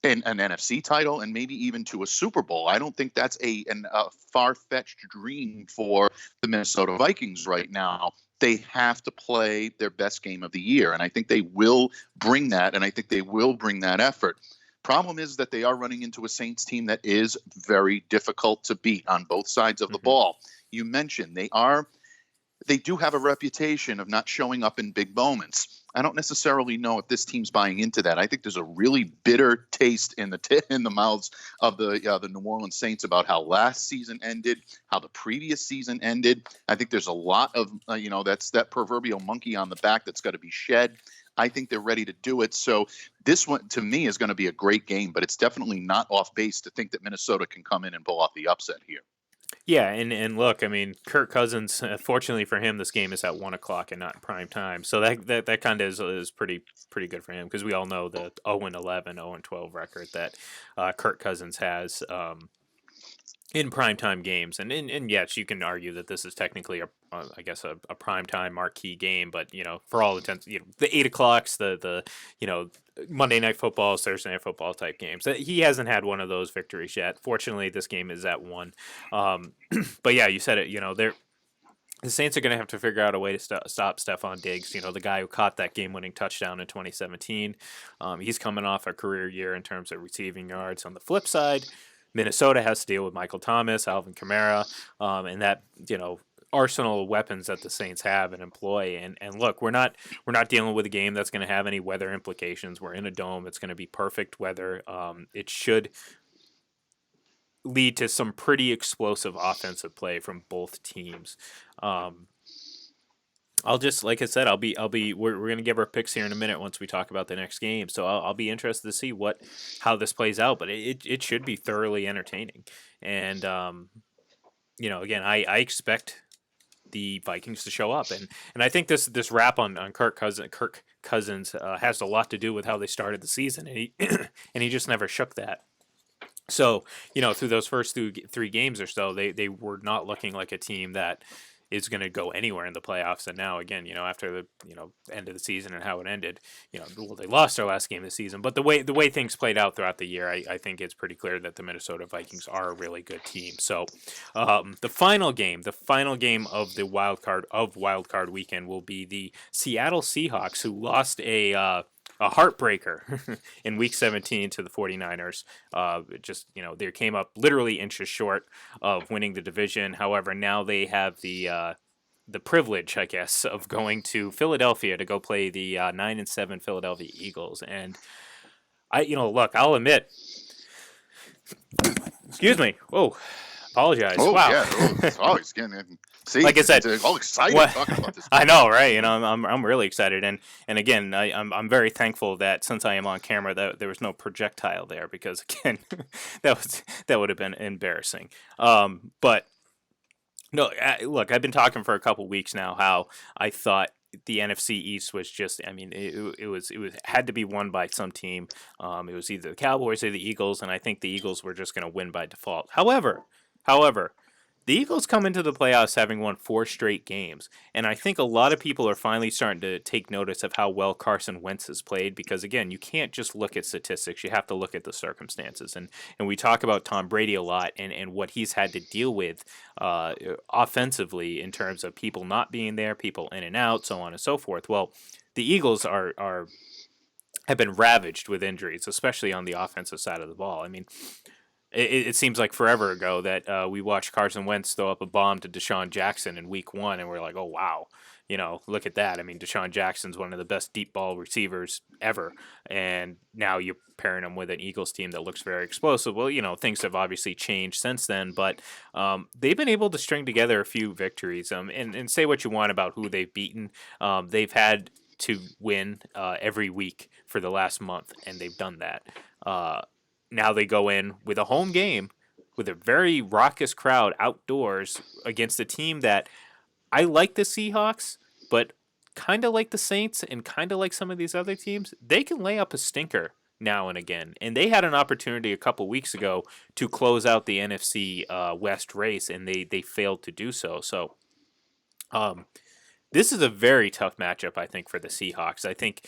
an NFC title and maybe even to a Super Bowl. I don't think that's a far-fetched dream for the Minnesota Vikings right now. They have to play their best game of the year, and I think they will bring that, and I think they will bring that effort. Problem is that they are running into a Saints team that is very difficult to beat on both sides of the ball. You mentioned they do have a reputation of not showing up in big moments. I don't necessarily know if this team's buying into that. I think there's a really bitter taste in the mouths of the New Orleans Saints about how last season ended, how the previous season ended. I think there's a lot of that's that proverbial monkey on the back that's got to be shed. I think they're ready to do it. So this one, to me, is going to be a great game, but it's definitely not off base to think that Minnesota can come in and pull off the upset here. Yeah, and look, I mean, Kirk Cousins. Fortunately for him, this game is at 1:00 and not prime time, so that kind of is pretty good for him because we all know the 0-11, 0-12 record that Kirk Cousins has in primetime games, and yes, you can argue that this is technically a primetime marquee game, but for all intents, the 8 o'clocks, the Monday Night Football, Thursday Night Football type games. He hasn't had one of those victories yet. Fortunately, this game is at 1. But yeah, you said it. The Saints are going to have to figure out a way to stop Stephon Diggs, the guy who caught that game-winning touchdown in 2017. He's coming off a career year in terms of receiving yards. On the flip side, Minnesota has to deal with Michael Thomas, Alvin Kamara, and that arsenal of weapons that the Saints have and employ. And look, we're not dealing with a game that's going to have any weather implications. We're in a dome. It's going to be perfect weather. It should lead to some pretty explosive offensive play from both teams. I'll just, like I said, we're going to give our picks here in a minute once we talk about the next game. So I'll be interested to see how this plays out, but it should be thoroughly entertaining. And, again, I expect the Vikings to show up. And I think this wrap on Kirk Cousins has a lot to do with how they started the season. And he just never shook that. So, through those first 3 games or so, they were not looking like a team that is going to go anywhere in the playoffs. And now, again, after the end of the season and how it ended, they lost their last game of the season. But the way things played out throughout the year, I think it's pretty clear that the Minnesota Vikings are a really good team. So the final game of the wild card weekend will be the Seattle Seahawks, who lost a heartbreaker in Week 17 to the 49ers. They came up literally inches short of winning the division. However, now they have the privilege, I guess, of going to Philadelphia to go play the 9-7 Philadelphia Eagles. And I'll admit, excuse me. Whoa, apologize. Oh, wow. Yeah. Oh, he's getting in. See, like I said, all excited talking about this. I know, right? I'm really excited, and again, I'm very thankful that since I am on camera, that there was no projectile there, because again, that would have been embarrassing. But no, look, I've been talking for a couple weeks now how I thought the NFC East was just, it had to be won by some team. It was either the Cowboys or the Eagles, and I think the Eagles were just going to win by default. However, the Eagles come into the playoffs having won 4 straight games, and I think a lot of people are finally starting to take notice of how well Carson Wentz has played, because, again, you can't just look at statistics. You have to look at the circumstances, and we talk about Tom Brady a lot and what he's had to deal with offensively in terms of people not being there, people in and out, so on and so forth. Well, the Eagles have been ravaged with injuries, especially on the offensive side of the ball. I mean, it seems like forever ago that we watched Carson Wentz throw up a bomb to Deshaun Jackson in Week 1, and we're like, oh, wow, look at that. I mean, Deshaun Jackson's one of the best deep ball receivers ever, and now you're pairing him with an Eagles team that looks very explosive. Well, things have obviously changed since then, but they've been able to string together a few victories. And say what you want about who they've beaten. They've had to win every week for the last month, and they've done that. Now they go in with a home game with a very raucous crowd outdoors against a team that I like the Seahawks, but kind of like the Saints and kind of like some of these other teams. They can lay up a stinker now and again. And they had an opportunity a couple weeks ago to close out the NFC West race, and they failed to do so. So this is a very tough matchup, I think, for the Seahawks. I think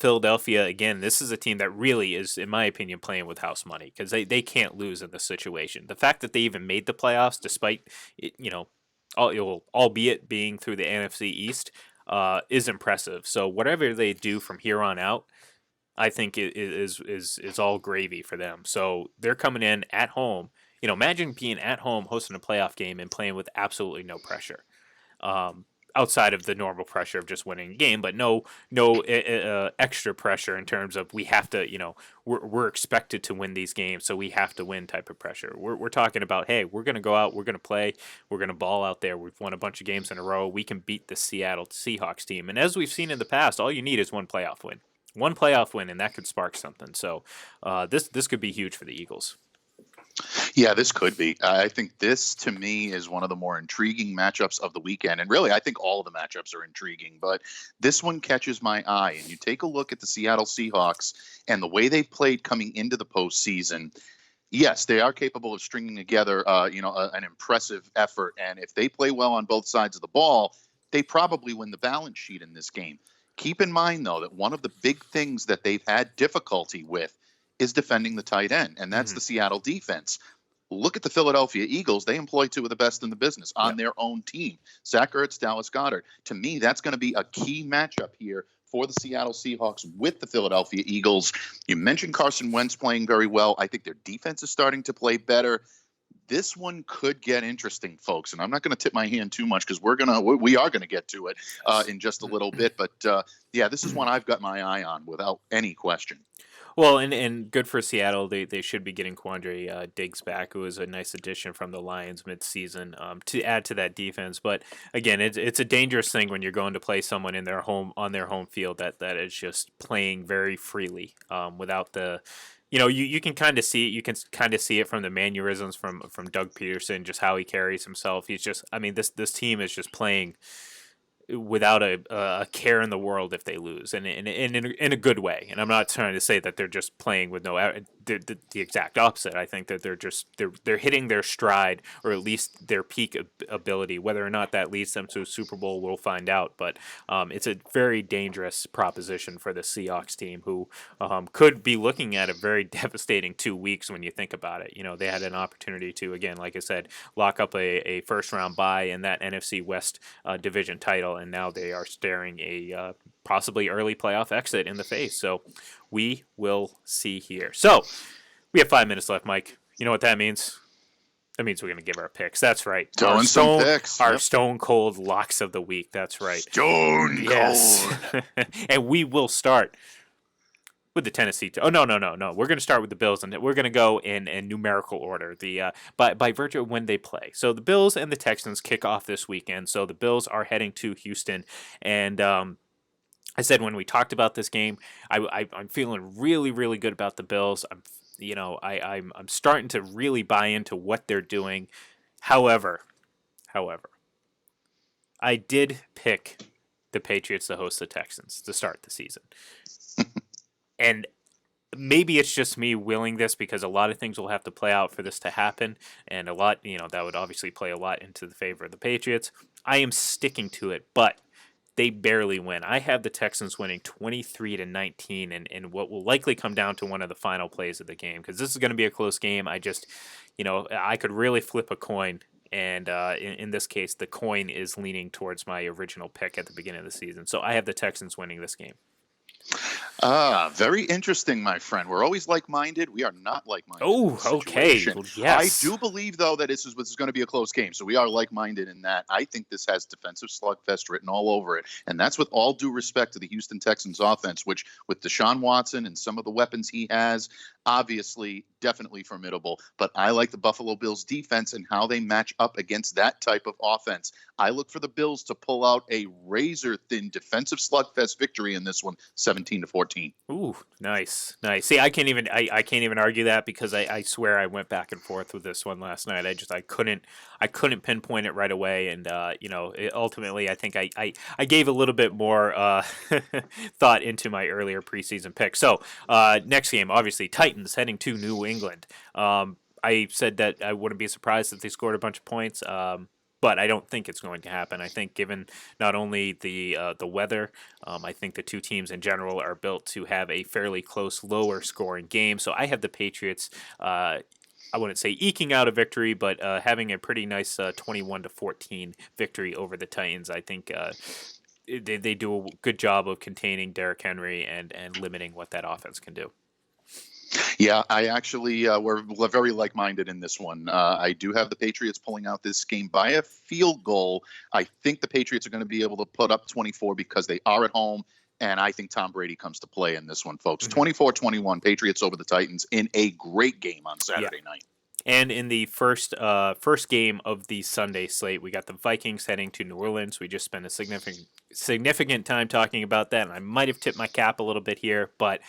Philadelphia, again, this is a team that really is, in my opinion, playing with house money because they can't lose in this situation. The fact that they even made the playoffs, despite, albeit being through the NFC East, is impressive. So whatever they do from here on out, I think it is all gravy for them. So they're coming in at home. Imagine being at home hosting a playoff game and playing with absolutely no pressure. Outside of the normal pressure of just winning a game, but no extra pressure in terms of we have to, we're expected to win these games, so we have to win type of pressure. We're talking about, hey, we're going to go out, we're going to play, we're going to ball out there. We've won a bunch of games in a row. We can beat the Seattle Seahawks team. And as we've seen in the past, all you need is one playoff win, and that could spark something. So this could be huge for the Eagles. Yeah, this could be. I think this, to me, is one of the more intriguing matchups of the weekend. And really, I think all of the matchups are intriguing. But this one catches my eye. And you take a look at the Seattle Seahawks and the way they've played coming into the postseason. Yes, they are capable of stringing together, an impressive effort. And if they play well on both sides of the ball, they probably win the balance sheet in this game. Keep in mind, though, that one of the big things that they've had difficulty with is defending the tight end, and that's the Seattle defense. Look at the Philadelphia Eagles. They employ two of the best in the business on their own team. Zach Ertz, Dallas Goedert. To me, that's going to be a key matchup here for the Seattle Seahawks with the Philadelphia Eagles. You mentioned Carson Wentz playing very well. I think their defense is starting to play better. This one could get interesting, folks, and I'm not going to tip my hand too much because we are going to get to it in just a little bit. But this is one I've got my eye on without any question. Well, and good for Seattle. They should be getting Quandre Diggs back, who was a nice addition from the Lions midseason to add to that defense. But again, it's a dangerous thing when you're going to play someone on their home field that is just playing very freely without the. You can kind of see it. You can kind of see it from the mannerisms from Doug Peterson, just how he carries himself. He's just, this team is just playing without a care in the world if they lose, and in a good way. And I'm not trying to say that they're just playing with no. The exact opposite. I think that they're hitting their stride, or at least their peak ability. Whether or not that leads them to a Super Bowl, we'll find out. But it's a very dangerous proposition for the Seahawks team, who could be looking at a very devastating 2 weeks when you think about it. They had an opportunity to, again, like I said, lock up a first round bye in that NFC West division title, and now they are staring a possibly early playoff exit in the face. So we will see here. So we have 5 minutes left, Mike. You know what that means? That means we're going to give our picks. That's right. Some picks. Our stone cold locks of the week. That's right. Stone cold. Yes. And we will start with the Tennessee. No. We're going to start with the Bills, and we're going to go in numerical order. By virtue of when they play. So the Bills and the Texans kick off this weekend. So the Bills are heading to Houston, and I said when we talked about this game, I'm feeling really, really good about the Bills. I'm starting to really buy into what they're doing. However, I did pick the Patriots to host the Texans to start the season. And maybe it's just me willing this because a lot of things will have to play out for this to happen. And a lot, that would obviously play a lot into the favor of the Patriots. I am sticking to it, but they barely win. I have the Texans winning 23-19 and what will likely come down to one of the final plays of the game, because this is going to be a close game. I just, I could really flip a coin, and in this case, the coin is leaning towards my original pick at the beginning of the season. So I have the Texans winning this game. Very interesting, my friend. We're always like-minded. We are not like-minded. Oh, okay. Well, yes. I do believe, though, that this is going to be a close game. So we are like-minded in that. I think this has defensive slugfest written all over it. And that's with all due respect to the Houston Texans offense, which with Deshaun Watson and some of the weapons he has, obviously, definitely formidable. But I like the Buffalo Bills defense and how they match up against that type of offense. I look for the Bills to pull out a razor-thin defensive slugfest victory in this one, 17-14. 14. Ooh, nice. See, I can't even argue that because I swear I went back and forth with this one last night. I couldn't pinpoint it right away, and ultimately I think I gave a little bit more thought into my earlier preseason pick. So next game, obviously Titans heading to New England. I said that I wouldn't be surprised if they scored a bunch of points. But I don't think it's going to happen. I think given not only the weather, I think the two teams in general are built to have a fairly close, lower scoring game. So I have the Patriots. I wouldn't say eking out a victory, but having a pretty nice 21-14 victory over the Titans. I think they do a good job of containing Derrick Henry and limiting what that offense can do. Yeah, I actually we're very like-minded in this one. I do have the Patriots pulling out this game by a field goal. I think the Patriots are going to be able to put up 24 because they are at home, and I think Tom Brady comes to play in this one, folks. 24-21, Patriots over the Titans in a great game on Saturday night. And in the first game of the Sunday slate, we got the Vikings heading to New Orleans. We just spent a significant time talking about that, and I might have tipped my cap a little bit here, but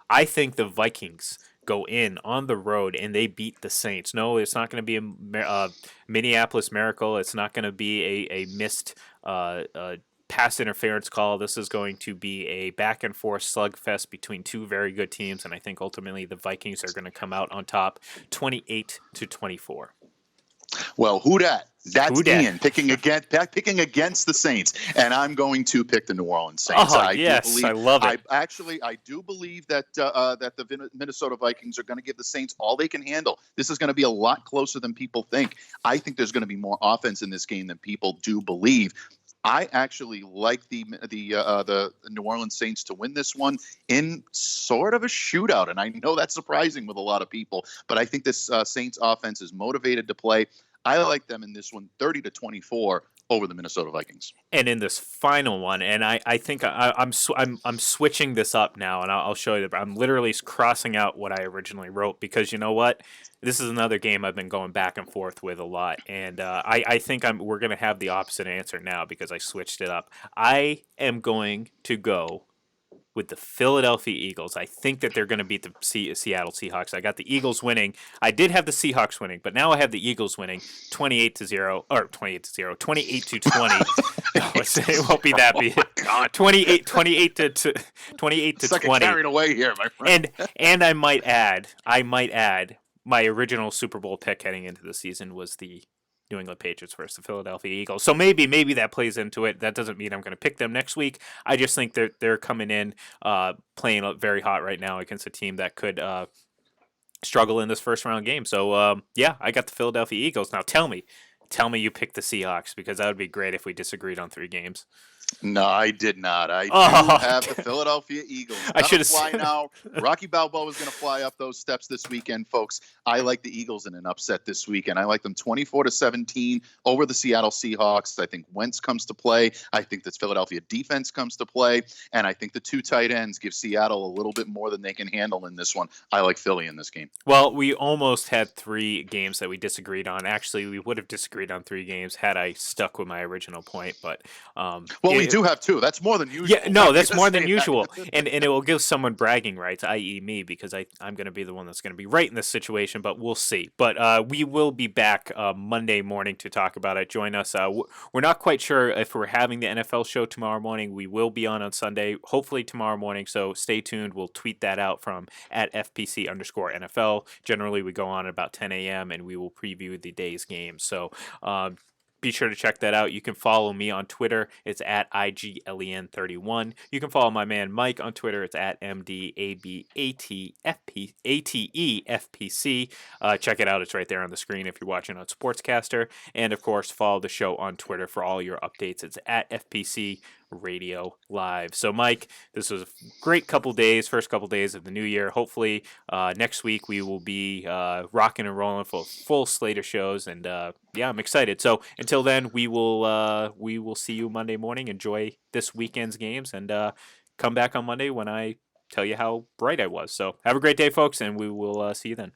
I think the Vikings go in on the road and they beat the Saints. No, it's not going to be a Minneapolis miracle. It's not going to be a missed pass interference call. This is going to be a back and forth slugfest between two very good teams, and I think ultimately the Vikings are going to come out on top, 28-24. Well, who dat? That's Ian picking against the Saints, and I'm going to pick the New Orleans Saints. Oh, yes, I love it. I do believe that that the Minnesota Vikings are going to give the Saints all they can handle. This is going to be a lot closer than people think. I think there's going to be more offense in this game than people do believe. I actually like the New Orleans Saints to win this one in sort of a shootout, and I know that's surprising with a lot of people, but I think this Saints offense is motivated to play. I like them in this one, 30-24 over the Minnesota Vikings. And in this final one, and I think I'm switching this up now, and I'll show you. I'm literally crossing out what I originally wrote because you know what? This is another game I've been going back and forth with a lot, and I think we're going to have the opposite answer now because I switched it up. I am going to go with the Philadelphia Eagles. I think that they're going to beat the Seattle Seahawks. I got the Eagles winning. I did have the Seahawks winning, but now I have the Eagles winning 28-0 or 28-0, 28-20. No, it won't be that big. 28 to 20. Carried away here, my friend. And I might add, my original Super Bowl pick heading into the season was the New England Patriots versus the Philadelphia Eagles. So maybe that plays into it. That doesn't mean I'm going to pick them next week. I just think they're coming in playing very hot right now against a team that could struggle in this first round game. So yeah, I got the Philadelphia Eagles. Now tell me you picked the Seahawks because that would be great if we disagreed on 3 games. No, I did not. I do have the Philadelphia Eagles. I should have fly now. Rocky Balboa is going to fly up those steps this weekend, folks. I like the Eagles in an upset this weekend. I like them 24-17 over the Seattle Seahawks. I think Wentz comes to play. I think this Philadelphia defense comes to play, and I think the 2 tight ends give Seattle a little bit more than they can handle in this one. I like Philly in this game. Well, we almost had 3 games that we disagreed on. Actually, we would have disagreed on 3 games had I stuck with my original point, but we do have 2. That's more than usual. Yeah, no, that's more than usual. And it will give someone bragging rights, i.e. me, because I'm going to be the one that's going to be right in this situation, but we'll see. But we will be back Monday morning to talk about it. Join us. We're not quite sure if we're having the NFL show tomorrow morning. We will be on Sunday, hopefully tomorrow morning, so stay tuned. We'll tweet that out from at FPC_NFL. Generally, we go on at about 10 a.m., and we will preview the day's games. So be sure to check that out. You can follow me on Twitter. It's at IGLEN31. You can follow my man Mike on Twitter. It's at MDABATEFPC. Check it out. It's right there on the screen if you're watching on Sportscaster. And, of course, follow the show on Twitter for all your updates. It's at FPC Radio Live. So, Mike, this was a great first couple days of the new year. Hopefully, next week we will be rocking and rolling for a full slate of shows, and yeah, I'm excited. So, until then, we will see you Monday morning. Enjoy this weekend's games, and come back on Monday when I tell you how bright I was. So, have a great day, folks, and we will see you then.